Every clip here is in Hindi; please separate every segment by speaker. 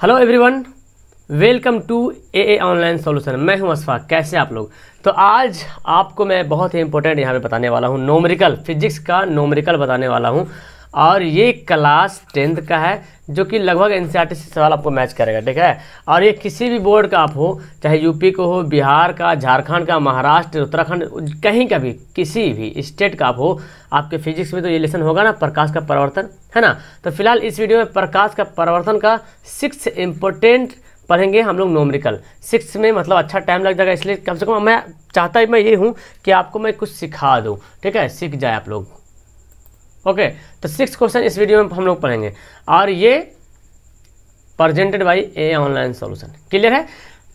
Speaker 1: Hello everyone, welcome to a online solution. मैं हूं अशफाक। कैसे आप लोग? तो आज आपको मैं बहुत ही इंपॉर्टेंट यहाँ पे बताने वाला हूँ, नोमेरिकल, फिजिक्स का नोमेरिकल बताने वाला हूँ। और ये क्लास 10th का है, जो कि लगभग एनसीईआरटी से सवाल आपको मैच करेगा, ठीक है। और ये किसी भी बोर्ड का आप हो, चाहे यूपी को हो, बिहार का, झारखंड का, महाराष्ट्र, उत्तराखंड, कहीं का भी, किसी भी स्टेट का आप हो, आपके फिजिक्स में तो ये लेसन होगा ना, प्रकाश का परावर्तन, है ना। तो फिलहाल इस वीडियो में प्रकाश का परावर्तन का 6 इम्पोर्टेंट पढ़ेंगे हम लोग नोमेरिकल। 6 में मतलब अच्छा टाइम लग जाएगा, इसलिए कम से कम मैं चाहता ही मैं ये हूँ कि आपको मैं कुछ सिखा दूँ, ठीक है, सीख जाए आप लोग। ओके, तो 6 क्वेश्चन इस वीडियो में हम लोग पढ़ेंगे और ये presented by A online solution. Clear है?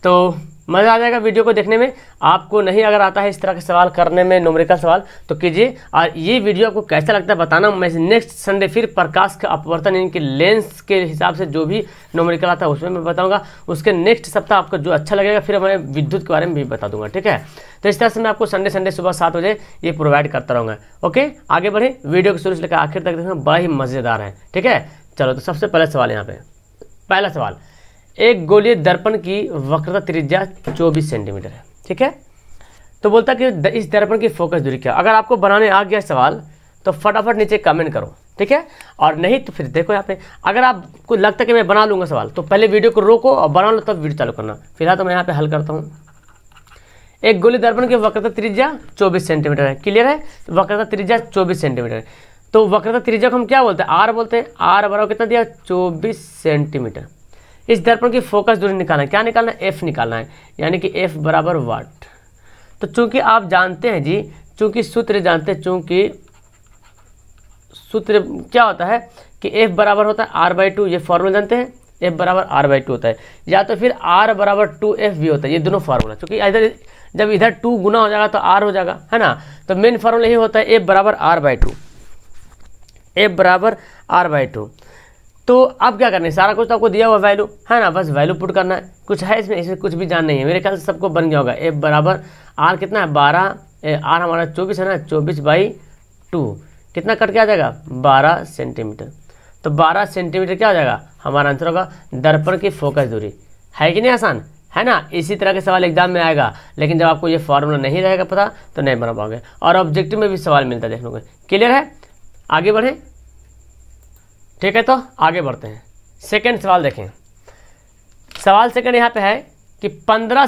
Speaker 1: तो मज़ा आ जाएगा वीडियो को देखने में। आपको नहीं अगर आता है इस तरह के सवाल करने में, नोमेरिकल सवाल, तो कीजिए। और ये वीडियो आपको कैसा लगता है बताना। मैं नेक्स्ट संडे फिर प्रकाश का अपवर्तन, इनके लेंस के हिसाब से जो भी नोमेरिकल आता है उसमें मैं बताऊंगा। उसके नेक्स्ट सप्ताह आपको जो अच्छा लगेगा फिर मैं विद्युत के बारे में भी बता दूंगा, ठीक है। तो इस तरह से मैं आपको संडे सुबह 7 बजे ये प्रोवाइड करता रहूँगा। ओके, आगे बढ़े, वीडियो को शुरू से लेकर आखिर तक देखना, बड़ा ही मज़ेदार है, ठीक है। चलो, तो सबसे पहले सवाल यहाँ पे, पहला सवाल, एक गोलीय दर्पण की वक्रता त्रिज्या 24 सेंटीमीटर है, ठीक है। तो बोलता है कि इस दर्पण की फोकस दूरी क्या। अगर आपको बनाने आ गया सवाल तो फटाफट नीचे कमेंट करो, ठीक है। और नहीं तो फिर देखो यहाँ पे, अगर आपको लगता है कि मैं बना लूँगा सवाल तो पहले वीडियो को रोको और बना लो, तब वीडियो चालू करना। फिलहाल तो मैं यहाँ पे हल करता हूँ। एक गोलीय दर्पण की वक्रता त्रिज्या 24 सेंटीमीटर है। क्लियर है? वक्रता त्रिज्या 24 सेंटीमीटर है। तो वक्रता त्रिज्या को हम क्या बोलते हैं? आर बोलते हैं। आर बराबर कितना दिया? 24 सेंटीमीटर। इस दर्पण की फोकस दूरी निकालना है। क्या निकालना है? एफ निकालना है, यानी कि एफ बराबर वाट। तो चूंकि आप जानते हैं जी, चूंकि सूत्र जानते हैं, चूंकि सूत्र क्या होता है कि एफ बराबर होता है r/2, ये फॉर्मूला जानते हैं, एफ बराबर r/2 होता है, या तो फिर r बराबर 2f भी होता है। ये दोनों फार्मूला, चूंकि इधर जब इधर 2 गुना हो जाएगा तो r हो जाएगा, है ना। तो मेन फार्मूला यही होता है, एफ बराबर r/2, एफ बराबर r/2। तो अब क्या करना है, सारा कुछ तो आपको दिया हुआ वैल्यू है ना, बस वैल्यू पुट करना है। कुछ है इसमें कुछ भी जान नहीं है, मेरे ख्याल से सबको बन गया होगा। एफ बराबर आर कितना है? 12, आर हमारा 24 है ना, 24/2 कितना कट के आ जाएगा? 12 सेंटीमीटर। तो 12 सेंटीमीटर क्या हो जाएगा? हमारा आंसर होगा दर्पण की फोकस दूरी। है कि नहीं आसान, है ना। इसी तरह के सवाल एग्जाम में आएगा, लेकिन जब आपको ये फॉर्मूला नहीं रहेगा पता तो नहीं बना पाओगे। और ऑब्जेक्टिव में भी सवाल मिलता है देखने को। क्लियर है? आगे बढ़ें, ठीक है। तो आगे बढ़ते हैं, सेकंड सवाल देखें। सवाल सेकंड यहाँ पे है कि 15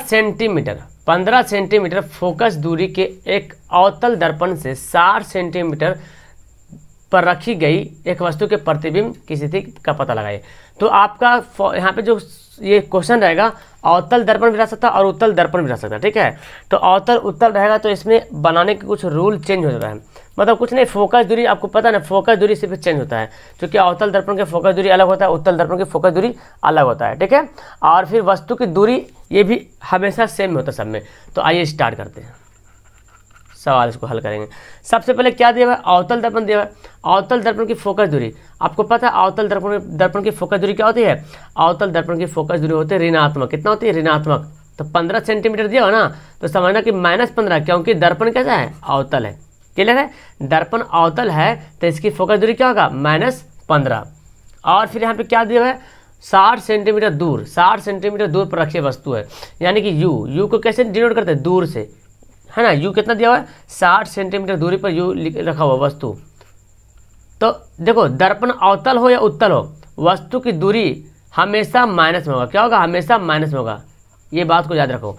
Speaker 1: सेंटीमीटर फोकस दूरी के एक अवतल दर्पण से 60 सेंटीमीटर पर रखी गई एक वस्तु के प्रतिबिंब की स्थिति का पता लगाइए। तो आपका यहाँ पे जो ये क्वेश्चन रहेगा, अवतल दर्पण भी रह सकता है और उत्तल दर्पण भी रह सकता है, ठीक है। तो अवतल उत्तल रहेगा तो इसमें बनाने के कुछ रूल चेंज हो जाता है, मतलब कुछ नहीं, फोकस दूरी आपको पता है ना, फोकस दूरी सिर्फ चेंज होता है, क्योंकि अवतल दर्पण के फोकस दूरी अलग होता है, उत्तल दर्पण की फोकस दूरी अलग होता है, ठीक है। और फिर वस्तु की दूरी ये भी हमेशा सेम होता है सब में। तो आइए स्टार्ट करते हैं सवाल, इसको हल करेंगे। सबसे पहले क्या दिया हुआ है? अवतल दर्पण दिया हुआ है। अवतल दर्पण की फोकस दूरी आपको पता है, अवतल दर्पण की फोकस दूरी क्या होती है? अवतल दर्पण की फोकस दूरी होती है ऋणात्मक। कितना होती है? ऋणात्मक। तो 15 सेंटीमीटर दिया हो ना, तो समझना कि -15, क्योंकि दर्पण कैसा है? अवतल है। क्लियर है? दर्पण अवतल है तो इसकी फोकस दूरी क्या होगा? -15। और फिर यहाँ पे क्या दिया हुआ है? 60 सेंटीमीटर दूर, 60 सेंटीमीटर दूर पर रखी वस्तु है, यानी कि यू को कैसे डिनोट करते हैं? दूर से, है ना। यू कितना दिया हुआ है? 60 सेंटीमीटर दूरी पर यू रखा हुआ वस्तु। तो देखो, दर्पण अवतल हो या उत्तल हो, वस्तु की दूरी हमेशा माइनस में होगा। क्या होगा? हमेशा माइनस में होगा। ये बात को याद रखो।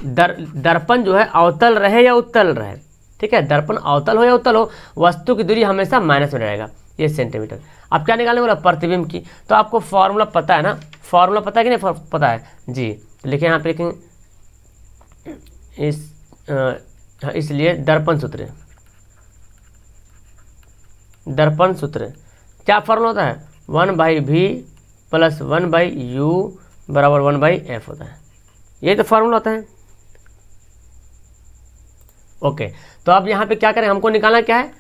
Speaker 1: दर्पण जो है अवतल रहे या उत्तल रहे, ठीक है, दर्पण अवतल हो या उत्तल हो, वस्तु की दूरी हमेशा माइनस में रहेगा। ये सेंटीमीटर। अब क्या निकालने वाला? प्रतिबिंब की। तो आपको फॉर्मूला पता है ना, फॉर्मूला पता है कि नहीं? पता है जी। लिखें यहाँ पे, लिखें इसलिए दर्पण सूत्र, दर्पण सूत्र क्या फॉर्मूला होता है? 1/v + 1/u बराबर 1/f होता है। ये तो फॉर्मूला होता है। ओके, तो अब यहाँ पे क्या करें? हमको निकालना क्या है?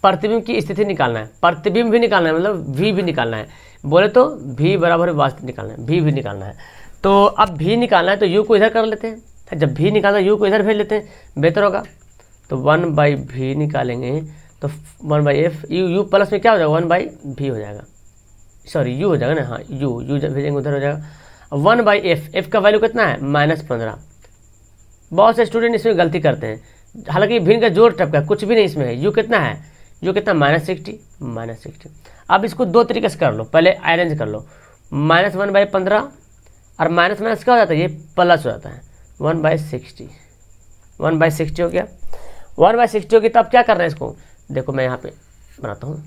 Speaker 1: प्रतिबिंब की स्थिति निकालना है, प्रतिबिंब भी निकालना है, मतलब v भी निकालना है। बोले तो v बराबर वास्तविक निकालना है, v भी निकालना है। तो अब v निकालना है तो u को इधर कर लेते हैं, जब v निकालना है u को इधर भेज लेते हैं, बेहतर होगा। तो 1/v निकालेंगे तो 1/f, u प्लस में क्या हो जाएगा? 1/v हो जाएगा। सॉरी यू हो जाएगा ना, हाँ यू जब भेजेंगे उधर हो जाएगा। 1/f, एफ का वैल्यू कितना है -15। बहुत से स्टूडेंट इसमें गलती करते हैं, हालांकि भिन्न का जोड़ टपका कुछ भी नहीं इसमें है। यू कितना है, यू कितना -60। अब इसको दो तरीके से कर लो, पहले अरेंज कर लो, -1/15 और माइनस माइनस क्या हो जाता है, ये प्लस हो जाता है 1/60। 1/60 हो गया, 1/60 होगी। तब क्या करना है इसको, देखो मैं यहाँ पे बनाता हूँ,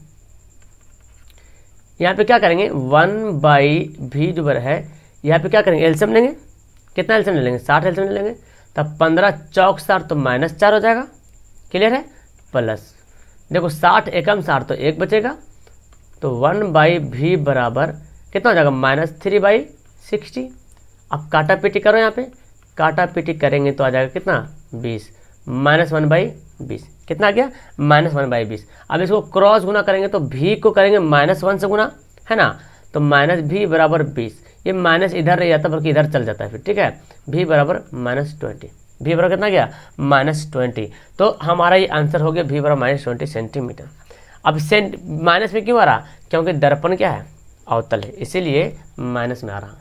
Speaker 1: यहाँ पे क्या करेंगे 1/v जो है यहाँ पे क्या करेंगे एलसीएम लेंगे, कितना एलसीएम ले लेंगे 60 एलसीएम ले लेंगे, तब 15 चौक 60 तो -4 हो जाएगा, क्लियर है। प्लस देखो 60 एकम 60 तो 1 बचेगा, तो 1/v बराबर कितना हो जाएगा -3/60। अब काटा पीटी करो, यहाँ पे काटा पीटी करेंगे तो आ जाएगा कितना 20, -1/20 कितना आ गया -1/20। अब इसको क्रॉस गुना करेंगे तो v को करेंगे -1 से गुना, है ना, तो -v बराबर 20। ये माइनस इधर नहीं जाता बल्कि इधर चल जाता है फिर, ठीक है। v बराबर -20, v बराबर कितना गया -20। तो हमारा ये आंसर हो गया v बराबर -20 सेंटीमीटर। अब माइनस में क्यों आ रहा, क्योंकि दर्पण क्या है अवतल है, इसीलिए माइनस में आ रहा।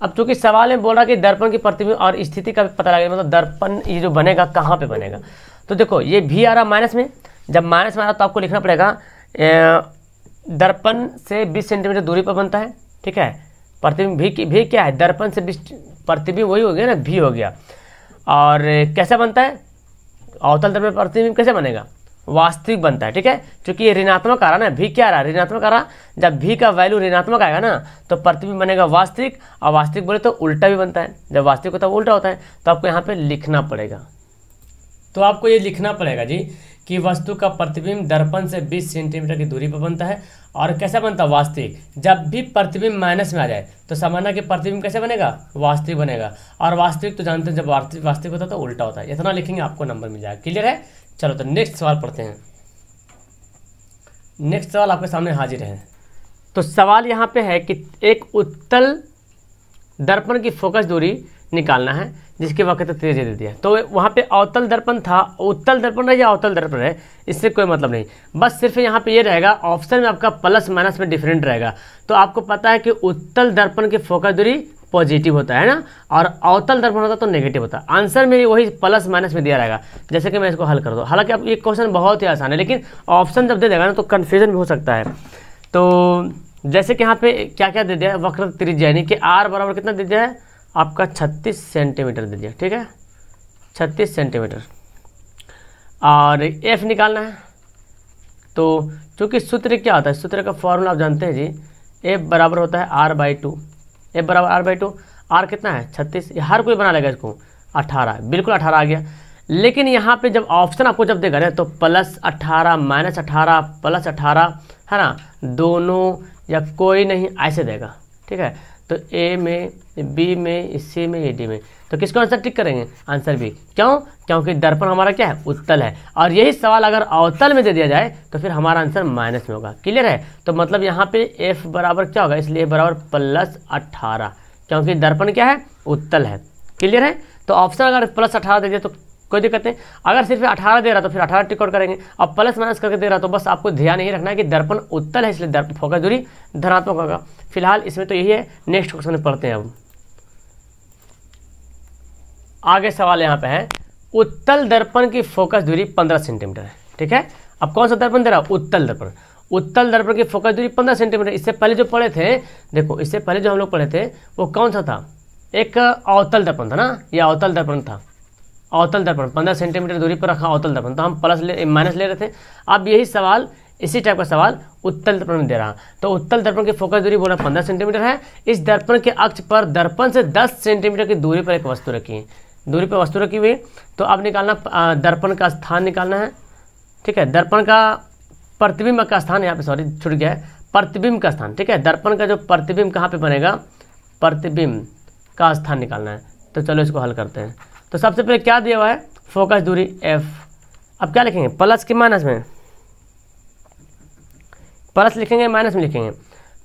Speaker 1: अब चूंकि सवाल में बोल रहा कि दर्पण की प्रतिबिंब और स्थिति का भी पता लगेगा, मतलब दर्पण ये जो बनेगा कहाँ पे बनेगा। तो देखो ये भी आ रहा माइनस में, जब माइनस में आ रहा तो आपको लिखना पड़ेगा दर्पण से 20 सेंटीमीटर दूरी पर बनता है, ठीक है। प्रतिबिंब भी क्या है, दर्पण से 20 प्रतिबिंब वही हो गया ना, भी हो गया। और कैसे बनता है अवतल दर्पण प्रतिबिंब, कैसे बनेगा वास्तविक बनता है, ठीक है। क्योंकि ये ऋणात्मक आ रहा ना, भी क्या आ रहा ऋणात्मक आ रहा, जब भी का वैल्यू ऋणात्मक आएगा ना तो प्रतिबिंब बनेगा वास्तविक, और वास्तविक बोले तो उल्टा भी बनता है, जब वास्तविक होता है उल्टा होता है। तो आपको यहाँ पे लिखना पड़ेगा, तो आपको ये लिखना पड़ेगा जी कि वस्तु का प्रतिबिंब दर्पण से 20 सेंटीमीटर की दूरी पर बनता है। और कैसा बनता है वास्तविक, जब भी प्रतिबिंब माइनस में आ जाए तो समझना कि प्रतिबिंब कैसे बनेगा वास्तविक बनेगा, और वास्तविक तो जानते हैं जब वास्तविक होता है तो उल्टा होता है। इतना लिखेंगे आपको नंबर मिल जाएगा, क्लियर है। चलो तो नेक्स्ट सवाल पढ़ते हैं। नेक्स्ट सवाल आपके सामने हाजिर है। तो सवाल यहाँ पे है कि एक उत्तल दर्पण की फोकस दूरी निकालना है जिसके वक्त त्रिज्या दे दिया। तो वहाँ पे अवतल दर्पण था, उत्तल दर्पण है या अवतल दर्पण है इससे कोई मतलब नहीं, बस सिर्फ यहाँ पे ये रहेगा ऑप्शन में आपका प्लस माइनस में डिफरेंट रहेगा। तो आपको पता है कि उत्तल दर्पण की फोकस दूरी पॉजिटिव होता है ना, और अवतल दर्पण होता तो नेगेटिव होता है। आंसर में वही प्लस माइनस में दिया रहेगा। जैसे कि मैं इसको हल कर दूँ, हालांकि अब ये क्वेश्चन बहुत ही आसान है, लेकिन ऑप्शन जब दे देगा ना तो कन्फ्यूजन भी हो सकता है। तो जैसे कि यहाँ पे क्या क्या दे दिया है, वक्र त्रिज्या यानी कि r बराबर कितना दे दिया है आपका 36 सेंटीमीटर दे दिया, ठीक है 36 सेंटीमीटर। और f निकालना है, तो चूँकि सूत्र क्या होता है, सूत्र का फॉर्मूला आप जानते हैं जी, f बराबर होता है r/2, f बराबर r/2, r कितना है 36, ये हर कोई बना लेगा इसको 18, बिल्कुल 18 आ गया। लेकिन यहाँ पे जब ऑप्शन आपको जब देगा ना तो +18 -18 +18 है ना, दोनों या कोई नहीं ऐसे देगा, ठीक है। तो ए में, बी में, सी में, डी में, तो किसको आंसर टिक करेंगे, आंसर बी। क्यों, क्योंकि दर्पण हमारा क्या है उत्तल है, और यही सवाल अगर अवतल में दे दिया जाए तो फिर हमारा आंसर माइनस में होगा, क्लियर है। तो मतलब यहाँ पे एफ बराबर क्या होगा, इसलिए बराबर +18, क्योंकि दर्पण क्या है उत्तल है, क्लियर है। तो ऑप्शन अगर +18 दे दिया तो कोई दिक्कत नहीं, अगर सिर्फ 18 दे रहा तो फिर 18 टिक आउट करेंगे। अब प्लस माइनस करके दे रहा तो बस आपको ध्यान यही रखना है कि दर्पण उत्तल है, इसलिए दर्पण फोकस दूरी धनात्मक होगा। फिलहाल इसमें तो यही है, नेक्स्ट क्वेश्चन में पढ़ते हैं। अब आगे सवाल यहाँ पे है, उत्तल दर्पण की फोकस दूरी 15 सेंटीमीटर है, ठीक है। अब कौन सा दर्पण दे रहा, उत्तल दर्पण। उत्तल दर्पण की फोकस दूरी 15 सेंटीमीटर। इससे पहले जो पढ़े थे, देखो इससे पहले जो हम लोग पढ़े थे वो कौन सा था, एक अवतल दर्पण था ना, यह अवतल दर्पण था। अवतल दर्पण 15 सेंटीमीटर दूरी पर रखा अवतल दर्पण, तो हम माइनस ले रहे थे। अब यही सवाल, इसी टाइप का सवाल उत्तल दर्पण में दे रहा। तो उत्तल दर्पण की फोकस दूरी बोला 15 सेंटीमीटर है। इस दर्पण के अक्ष पर दर्पण से 10 सेंटीमीटर की दूरी पर एक वस्तु रखी है, दूरी पर वस्तु रखी हुई। तो अब निकालना दर्पण का स्थान निकालना है, ठीक है। दर्पण का प्रतिबिंब का स्थान, यहाँ पे सॉरी छूट गया है, प्रतिबिंब का स्थान, ठीक है। दर्पण का जो प्रतिबिंब कहाँ पे बनेगा, प्रतिबिंब का स्थान निकालना है। तो चलो इसको हल करते हैं। तो सबसे पहले क्या दिया हुआ है, फोकस दूरी f। अब क्या लिखेंगे, प्लस के माइनस में, प्लस लिखेंगे माइनस में लिखेंगे,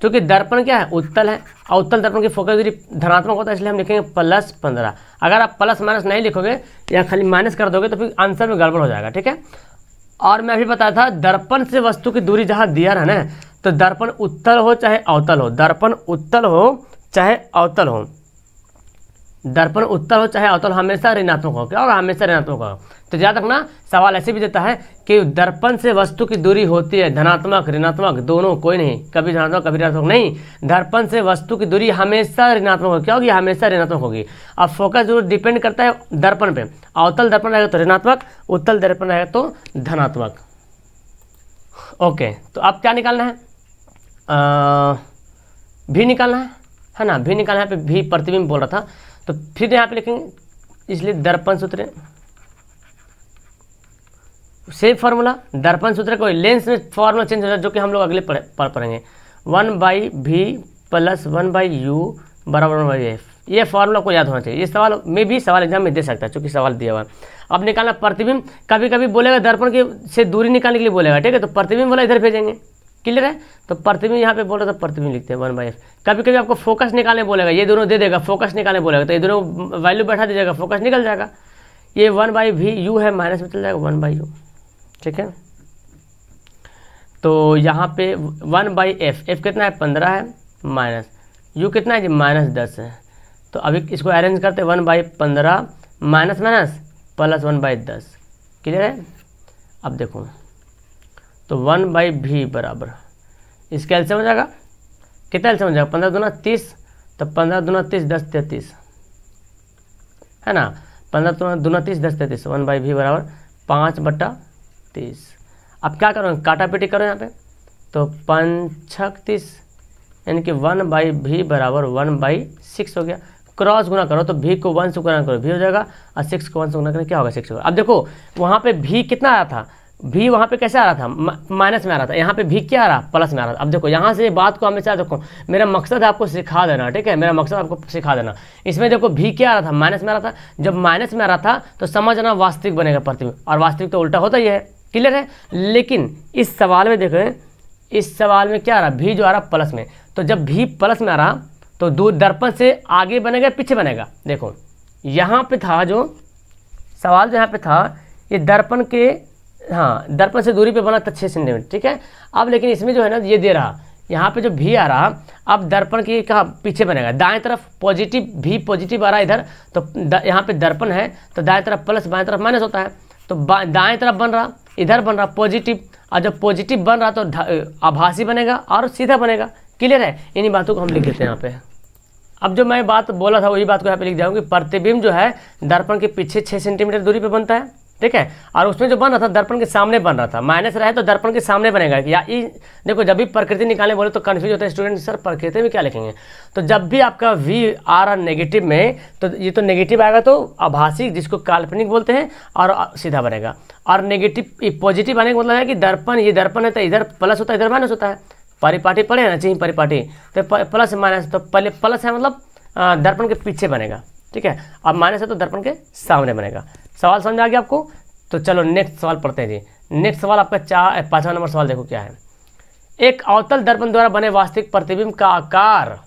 Speaker 1: क्योंकि दर्पण क्या है उत्तल है, और उत्तल दर्पण की फोकस दूरी धनात्मक होता है, इसलिए हम लिखेंगे +15। अगर आप प्लस माइनस नहीं लिखोगे या खाली माइनस कर दोगे तो फिर आंसर में गड़बड़ हो जाएगा, ठीक है। और मैं अभी बताया था दर्पण से वस्तु की दूरी जहाँ दिया है ना, तो दर्पण उत्तल हो चाहे अवतल हो, दर्पण उत्तल हो चाहे अवतल हो, दर्पण उत्तल हो चाहे अवतल, हमेशा ऋणात्मक हो। क्या होगा? हमेशा ऋणात्मक होगा। तो याद रखना, सवाल ऐसे भी देता है कि दर्पण से वस्तु की दूरी होती है धनात्मक ऋणात्मक दोनों, कोई नहीं, कभी धनात्मक कभी ऋणात्मक नहीं, दर्पण से वस्तु की दूरी हमेशा ऋणात्मक होगी। क्या होगी? हमेशा ऋणात्मक होगी। अब फोकस जरूर डिपेंड करता है दर्पण पे, अवतल दर्पण रहेगा तो ऋणात्मक, उत्तल दर्पण रहेगा तो धनात्मक। ओके, तो अब क्या निकालना है? भी निकालना है ना, भी निकालना है। यहाँ पे भी प्रतिबिंब बोल रहा था, तो फिर यहाँ पे लिखेंगे, इसलिए दर्पण सूत्र सेम फार्मूला, दर्पण सूत्र कोई लेंस में फार्मूला चेंज हो जाए, जो कि हम लोग अगले पढ़ेंगे। 1/v + 1/u बराबर 1/f, ये फार्मूला को याद होना चाहिए। ये सवाल में भी सवाल एग्जाम में दे सकता है, चूंकि सवाल दिया हुआ है। अब निकालना प्रतिबिंब, कभी कभी बोलेगा दर्पण की से दूरी निकालने के लिए बोलेगा, ठीक है, तो प्रतिबिंब वाला इधर भेजेंगे। क्लियर है? तो प्रतिबिंब यहाँ पे बोल रहा था, प्रतिबिंब लिखते हैं 1/f। कभी कभी आपको फोकस निकालने बोलेगा, ये दोनों दे देगा, फोकस निकालने बोलेगा, तो ये दोनों वैल्यू बैठा दीजिएगा, फोकस निकल जाएगा। ये 1/vu है, माइनस में चल जाएगा 1/u, ठीक है। तो यहाँ पे 1/f, f कितना है? 15 है, माइनस u कितना है जी? -10 है। तो अभी इसको अरेंज करते 1/15 माइनस माइनस प्लस 1/10। क्लियर है? अब देखो, तो 1/v बराबर, इसका एलसीएम हो जाएगा, कितना एलसीएम हो जाएगा? 15 दूना 30, तो 15 दूना 30 10 33 है ना, 15 दूना 30 10 33, 1/v बराबर 5/30। अब क्या करो? काटा पीटी करो यहाँ पे, तो 5 30, यानी कि 1/v बराबर 1/6 हो गया। क्रॉस गुना करो, तो v को 1 से गुना करो, v हो जाएगा, और 6 को 1 से गुना करें, क्या होगा? 6 होगा। अब देखो वहाँ पे v कितना आ रहा था, v वहाँ पे कैसे आ रहा था? माइनस में आ रहा था, यहाँ पे v क्या आ रहा? प्लस में आ रहा था। अब देखो यहाँ से बात को हमेशा देखो, मेरा मकसद है आपको सिखा देना, ठीक है, मेरा मकसद आपको सिखा देना। इसमें देखो v क्या आ रहा था? माइनस में आ रहा था। जब माइनस में आ रहा था तो समझना वास्तविक बनेगा प्रतिबिंब, और वास्तविक तो उल्टा होता ही है। क्लियर है? लेकिन इस सवाल में देखें, इस सवाल में क्या आ रहा? v जो आ रहा प्लस में, तो जब v प्लस में आ रहा तो दूर दर्पण से आगे बनेगा पीछे बनेगा? देखो यहाँ पे था जो सवाल, जो यहाँ पे था ये दर्पण के, हाँ, दर्पण से दूरी पे बना था 6 सेंटीमीटर, ठीक है। अब लेकिन इसमें जो है ना, ये दे रहा, यहाँ पे जो भी आ रहा, अब दर्पण की कहाँ पीछे बनेगा? दाएं तरफ पॉजिटिव, भी पॉजिटिव आ रहा है इधर, तो यहाँ पे दर्पण है, तो दाएं तरफ प्लस, बाएं तरफ माइनस होता है, तो दाएं तरफ बन रहा, इधर बन रहा पॉजिटिव, और जब पॉजिटिव बन रहा तो आभासी बनेगा और सीधा बनेगा। क्लियर है? इन्हीं बातों को हम लिख देते हैं यहाँ पे। अब जो मैं बात बोला था वही बात को यहाँ पे लिख जाऊंगी। प्रतिबिंब जो है दर्पण के पीछे 6 सेंटीमीटर दूरी पे बनता है, ठीक है, और उसमें जो बन रहा था दर्पण के सामने बन रहा था, माइनस रहे तो दर्पण के सामने बनेगा। या देखो जब भी प्रकृति निकालने बोले तो कन्फ्यूज होता है स्टूडेंट, सर प्रकृति में क्या लिखेंगे? तो जब भी आपका v आ रहा नेगेटिव में, तो ये तो नेगेटिव आएगा तो आभासी, जिसको काल्पनिक बोलते हैं, और सीधा बनेगा। और नेगेटिव पॉजिटिव आने का मतलब है कि दर्पण, ये दर्पण है तो इधर प्लस होता है, इधर माइनस होता है। परिपाटी पढ़े ना, चाहिए परिपाटी, तो प्लस माइनस, तो पहले प्लस है मतलब दर्पण के पीछे बनेगा, ठीक है, अब माइनस है तो दर्पण के सामने बनेगा। सवाल समझ आ गया आपको? तो चलो नेक्स्ट सवाल पढ़ते हैं जी। नेक्स्ट सवाल आपका 5वां नंबर सवाल देखो क्या है। एक अवतल दर्पण द्वारा बने वास्तविक प्रतिबिंब का आकार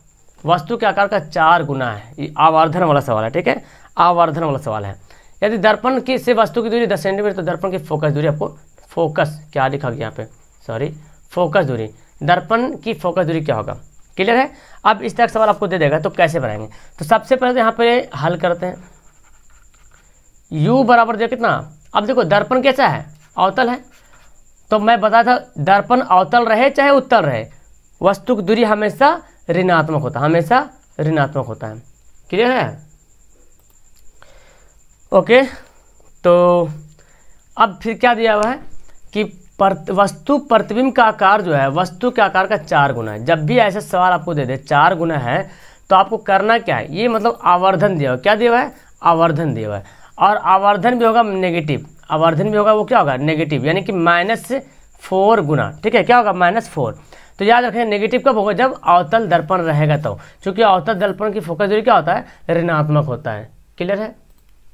Speaker 1: वस्तु के आकार का 4 गुना है। ये आवर्धन वाला सवाल है, ठीक है, आवर्धन वाला सवाल है। यदि दर्पण की से वस्तु की दूरी 10 सेंटीमीटर, तो दर्पण की फोकस दूरी, आपको फोकस क्या लिखा गया यहाँ पे, सॉरी, फोकस दूरी, दर्पण की फोकस दूरी क्या होगा? क्लियर है? अब इस तरह सवाल आपको दे देगा तो कैसे बनाएंगे? तो सबसे पहले तो यहाँ पे हल करते हैं। u बराबर जो कितना, अब देखो दर्पण कैसा है? अवतल है, तो मैं बताया था दर्पण अवतल रहे चाहे उत्तल रहे, वस्तु की दूरी हमेशा ऋणात्मक होता है, हमेशा ऋणात्मक होता है। क्लियर है? ओके, तो अब फिर क्या दिया हुआ है कि वस्तु प्रतिबिंब का आकार जो है वस्तु के आकार का 4 गुना है। जब भी ऐसा सवाल आपको दे दे 4 गुना है, तो आपको करना क्या है? ये मतलब आवर्धन दिया हुआ, क्या दिया हुआ है? आवर्धन दिया हुआ है, और आवर्धन भी होगा नेगेटिव, आवर्धन भी होगा, वो क्या होगा? नेगेटिव, यानी कि -4 गुना, ठीक है, क्या होगा? -4। तो याद रखें नेगेटिव कब होगा? जब अवतल दर्पण रहेगा तो, क्योंकि अवतल दर्पण की फोकस दूरी क्या होता है? ऋणात्मक होता है। क्लियर है?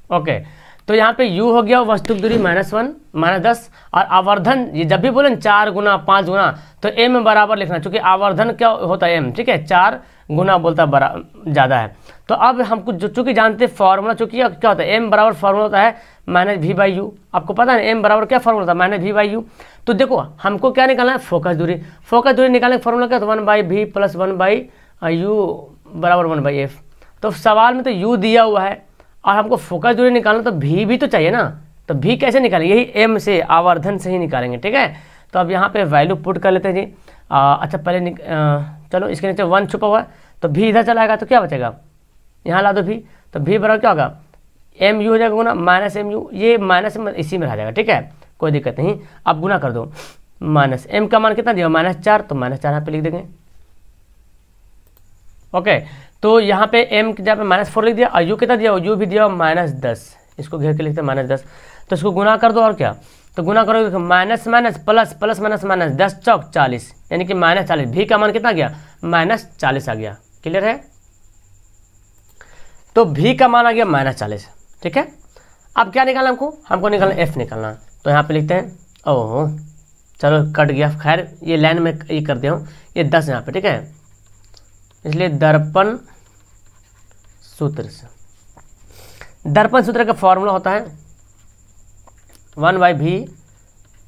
Speaker 1: ओके, तो यहाँ पे u हो गया वस्तु की दूरी -1 -10, और आवर्धन ये जब भी बोले 4 गुना 5 गुना तो m बराबर लिखना, क्योंकि आवर्धन क्या होता है m, ठीक है, 4 गुना बोलता बड़ा ज़्यादा है। तो अब हमको चूँकि जानते फॉर्मूला, चूँकि क्या होता है m बराबर फॉर्मूला होता है -v/u। आपको पता है m बराबर क्या फॉर्मूला होता है, -v/u। तो देखो हमको क्या निकालना है, फोकस दूरी। फोकस दूरी निकालने का फॉर्मूला क्या होता है, 1/v + 1/u बराबर 1/f। तो सवाल में तो u दिया हुआ है और हमको फोकस दूरी निकालना, तो v भी तो चाहिए ना। तो v कैसे निकालेंगे, यही m से, आवर्धन से ही निकालेंगे, ठीक है। तो अब यहाँ पे वैल्यू पुट कर लेते हैं जी। अच्छा पहले चलो इसके नीचे 1 छुपा हुआ है, तो v इधर चला आएगा तो क्या बचेगा, यहाँ ला दो v, तो v बराबर क्या होगा, mu हो जाएगा गुना -mu, ये माइनस इसी में रह जाएगा, ठीक है, कोई दिक्कत नहीं। अब गुना कर दो, -m का मान कितना दिया, -4, तो -4 यहाँ पे लिख देंगे। ओके, तो यहाँ पे m की जगह पे -4 लिख दिया, और u कितना दिया, u भी दिया -10, इसको घेर के लिखते हैं -10। तो इसको गुना कर दो, और क्या, तो गुना करो, minus minus plus plus minus minus, 10 चौक 40, यानी कि -40। भी का मान कितना गया, -40 आ गया। क्लियर है, तो भी का मान आ गया -40, ठीक है। अब क्या निकालना हमको निकालना f निकालना। तो यहाँ पे लिखते हैं, ओह चलो कट गया, खैर ये लाइन में ये कर दिया हूँ, ये 10 यहाँ पे, ठीक है, इसलिए दर्पण सूत्र से, दर्पण सूत्र का फॉर्मूला होता है 1/v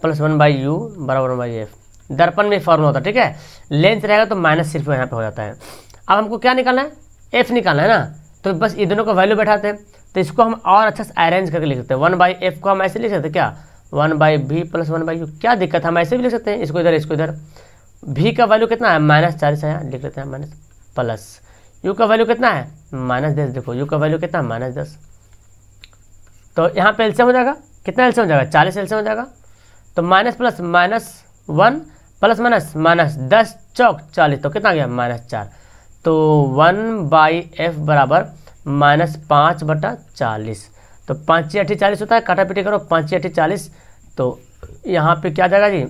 Speaker 1: + 1/u बराबर 1/f। दर्पण में फॉर्मूला होता है, ठीक है, लेंथ रहेगा तो माइनस सिर्फ यहाँ पे हो जाता है। अब हमको क्या निकालना है, f निकालना है ना, तो बस ये दोनों को वैल्यू बैठाते हैं। तो इसको हम और अच्छा से अरेंज करके लिख सकते हैं, 1/f को हम ऐसे लिख सकते हैं क्या, 1/v + 1/u, क्या दिक्कत है, हम ऐसे भी लिख सकते हैं, इसको इधर इसको इधर। v का वैल्यू कितना है, -40 है, लिख लेते हैं माइनस, प्लस u का वैल्यू कितना है, -10। देखो u का वैल्यू कितना है, -10। तो यहाँ पे एलसीएम हो जाएगा, कितना एलसीएम हो जाएगा, 40 एलसीएम हो जाएगा। तो माइनस प्लस -1 प्लस माइनस -10 चौक 40, तो कितना गया, -4। तो 1/f बराबर -5/40। तो 5 × 8 40 होता है, काटा पीटी करो, 5 × 8 40। तो यहाँ पे क्या जाएगा जी,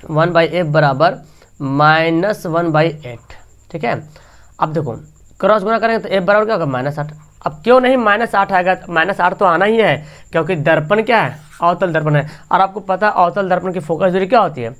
Speaker 1: 1/f बराबर -1/8, ठीक है। अब देखो क्रॉस गुना करेंगे तो f बराबर क्या होगा, -8। अब क्यों नहीं -8 आएगा, -8 तो आना ही है, क्योंकि दर्पण क्या है, अवतल दर्पण है। और आपको पता है अवतल दर्पण की फोकस दूरी क्या होती है,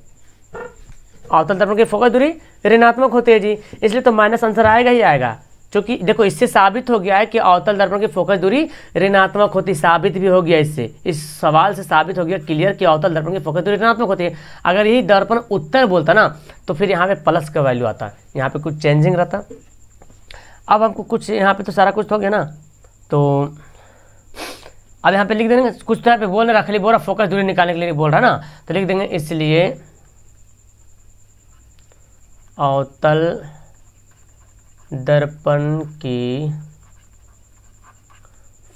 Speaker 1: अवतल दर्पण की फोकस दूरी ऋणात्मक होती है जी, इसलिए तो माइनस आंसर आएगा ही आएगा। क्योंकि देखो इससे साबित हो गया है कि अवतल दर्पण की फोकस दूरी ऋणात्मक होती, साबित भी हो गया इससे, इस सवाल से साबित हो गया क्लियर कि अवतल दर्पण की फोकस दूरी ऋणात्मक होती है। अगर यही दर्पण उत्तर बोलता ना, तो फिर यहाँ पे प्लस का वैल्यू आता, यहाँ पे कुछ चेंजिंग रहता। अब हमको कुछ यहाँ पे तो सारा कुछ हो गया ना, तो अब यहाँ पे लिख देंगे कुछ, तो यहाँ पे बोल रहा, खाली बोल रहा फोकस दूरी निकालने के लिए बोल रहा ना, तो लिख देंगे इसलिए अवतल दर्पण की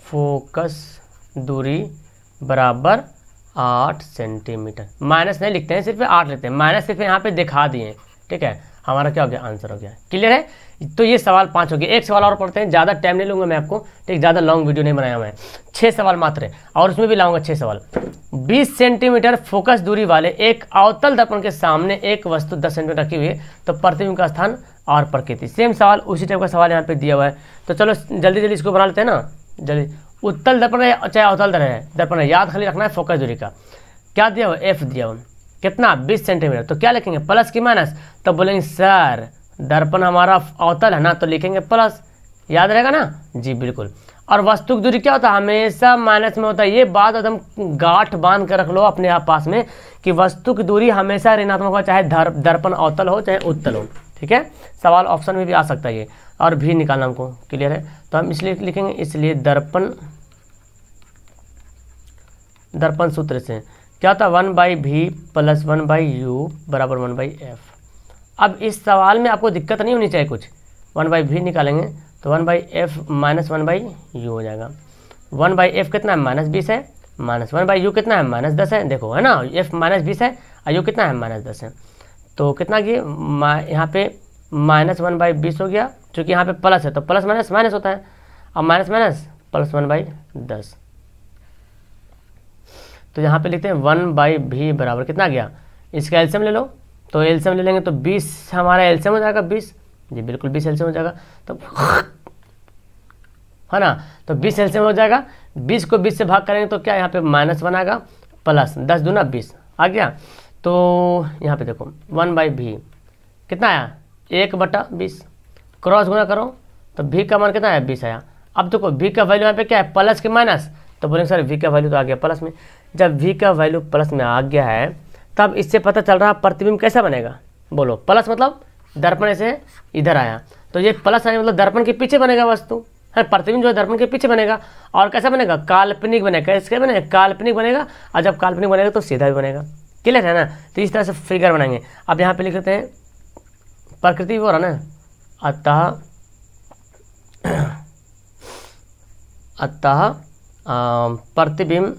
Speaker 1: फोकस दूरी बराबर 8 सेंटीमीटर। माइनस नहीं लिखते हैं, सिर्फ 8 लेते हैं, माइनस सिर्फ यहाँ पे दिखा दिए, ठीक है। हमारा क्या हो गया, आंसर हो गया। क्लियर है, तो ये सवाल 5 हो गया। एक सवाल और पढ़ते हैं, ज़्यादा टाइम नहीं लूँगा मैं आपको, ठीक, ज़्यादा लॉन्ग वीडियो नहीं बनाया मैं, 6 सवाल मात्र है, और उसमें भी लाऊंगा 6 सवाल। 20 सेंटीमीटर फोकस दूरी वाले एक अवतल दर्पण के सामने एक वस्तु 10 सेंटीमीटर रखी हुई है, तो प्रतिबिंब का स्थान और प्रकृति। सेम सवाल, उसी टाइप का सवाल यहाँ पे दिया हुआ है। तो चलो जल्दी जल्दी इसको बना लेते हैं ना, जल्दी। उत्तल दर्पण है चाहे अवतल दर्पण है, याद खाली रखना है फोकस दूरी का। क्या दिया हुआ, एफ दिया हुआ, कितना, 20 सेंटीमीटर। तो क्या लिखेंगे, प्लस की माइनस, तो बोलेंगे सर दर्पण हमारा अवतल है ना, तो लिखेंगे प्लस, याद रहेगा ना जी, बिल्कुल। और वस्तु की दूरी क्या होता है, हमेशा माइनस में होता है। ये बात एकदम गांठ बांध कर रख लो अपने आप पास में कि वस्तु की दूरी हमेशा ऋणात्मक हो, चाहे दर्पण अवतल हो चाहे उत्तल हो, ठीक है। सवाल ऑप्शन में भी आ सकता है ये, और भी निकालना हमको। क्लियर है, तो हम इसलिए लिखेंगे, इसलिए दर्पण सूत्र से क्या होता है, 1/v + 1/u बराबर 1/f। अब इस सवाल में आपको दिक्कत नहीं होनी चाहिए कुछ, 1/v निकालेंगे तो 1/f - 1/u हो जाएगा। 1/f कितना है, -20 है, -1/u कितना है, -10 है, देखो है ना, f -20 है और u कितना है, -10 है। तो कितना कि यहाँ पे -1/20 हो गया, क्योंकि यहाँ पे प्लस है तो प्लस माइनस माइनस होता है, अब माइनस माइनस प्लस 1/10। तो यहाँ पे लिखते हैं 1/v बराबर कितना गया, इसका एलसीएम ले लो, तो एलसीएम ले लेंगे तो 20 हमारा एलसीएम हो जाएगा, 20 जी बिल्कुल 20 एलसीएम हो जाएगा। तो है ना। तो 20 एलसीएम हो जाएगा, 20 को 20 से भाग करेंगे तो क्या यहाँ पे माइनस बनेगा, प्लस 10 दूना 20 आ गया। तो यहाँ पे देखो 1/v कितना आया 1/20, क्रॉस गुना करो तो v का मान कितना आया 20 आया। अब देखो v का वैल्यू यहाँ पे क्या है प्लस के माइनस, तो बोलेंगे सर v का वैल्यू तो आ गया प्लस में। जब v का वैल्यू प्लस में आ गया है तब इससे पता चल रहा प्रतिबिंब कैसा बनेगा, बोलो प्लस मतलब दर्पण से इधर आया, तो ये प्लस आने मतलब दर्पण के पीछे बनेगा वस्तु है, प्रतिबिंब जो है दर्पण के पीछे बनेगा। और कैसा बनेगा, काल्पनिक बनेगा। कैसे बनेगा, काल्पनिक बनेगा। और जब काल्पनिक बनेगा तो सीधा भी बनेगा। क्लियर है ना। तो इस तरह से फिगर बनाएंगे। अब यहाँ पे लिख देते हैं प्रकृति वो रहा ना, अतः प्रतिबिंब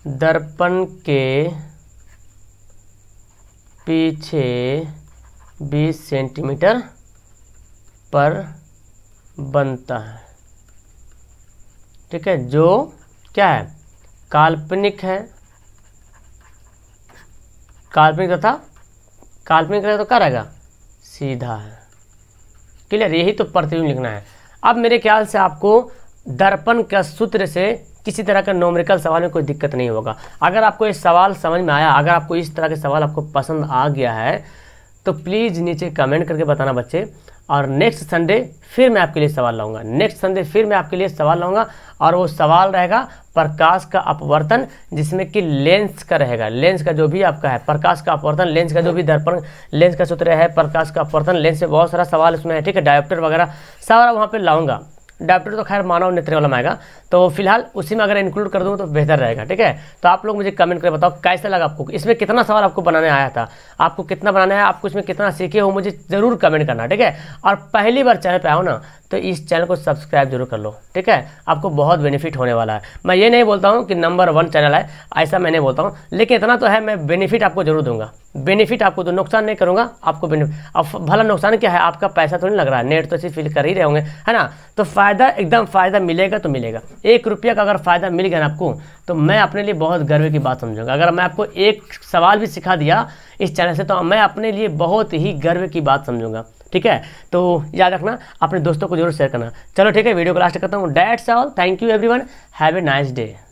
Speaker 1: दर्पण के पीछे 20 सेंटीमीटर पर बनता है। ठीक है, जो क्या है काल्पनिक है, काल्पनिक तथा काल्पनिक रहे तो क्या रहेगा सीधा है। क्लियर, यही तो प्रतिबिंब लिखना है। अब मेरे ख्याल से आपको दर्पण का सूत्र से किसी तरह का न्यूमेरिकल सवाल में कोई दिक्कत नहीं होगा। अगर आपको ये सवाल समझ में आया, अगर आपको इस तरह के सवाल आपको पसंद आ गया है तो प्लीज़ नीचे कमेंट करके बताना बच्चे। और नेक्स्ट संडे फिर मैं आपके लिए सवाल लाऊंगा, नेक्स्ट संडे फिर मैं आपके लिए सवाल लाऊंगा। और वो सवाल रहेगा प्रकाश का अपवर्तन, जिसमें कि लेंस का रहेगा, लेंस का जो भी आपका है प्रकाश का अपवर्तन, लेंस का जो भी दर्पण लेंस का सूत्र है, प्रकाश का अपवर्तन, लेंस से बहुत सारा सवाल उसमें है। ठीक है, डायोप्टर वगैरह सारा वहाँ पे लाऊंगा। डायोप्टर तो खैर मानव नेत्र वाला में आएगा, तो फिलहाल उसी में अगर इंक्लूड कर दूँ तो बेहतर रहेगा। ठीक है, तो आप लोग मुझे कमेंट करके बताओ कैसा लगा आपको, इसमें कितना सवाल आपको बनाने आया था, आपको कितना बनाना है, आपको इसमें कितना सीखे हो, मुझे ज़रूर कमेंट करना। ठीक है, और पहली बार चैनल पे आओ ना तो इस चैनल को सब्सक्राइब जरूर कर लो। ठीक है, आपको बहुत बेनिफिट होने वाला है। मैं ये नहीं बोलता हूँ कि नंबर 1 चैनल है, ऐसा मैं नहीं बोलता हूँ, लेकिन इतना तो है मैं बेनिफिट आपको जरूर दूंगा। बेनिफिट आपको तो नुकसान नहीं करूँगा, आपको बेनिफिट। अब भला नुकसान क्या है, आपका पैसा थोड़ी लग रहा है, नेट तो सिर्फ फिल कर ही रहे होंगे, है ना। तो फ़ायदा एकदम फ़ायदा मिलेगा तो मिलेगा। 1 रुपया का अगर फ़ायदा मिल गया ना आपको तो मैं अपने लिए बहुत गर्व की बात समझूंगा। अगर मैं आपको एक सवाल भी सिखा दिया इस चैनल से तो मैं अपने लिए बहुत ही गर्व की बात समझूंगा। ठीक है, तो याद रखना, अपने दोस्तों को जरूर शेयर करना। चलो ठीक है, वीडियो को लास्ट करता हूँ। That's all, thank you everyone, have a nice day.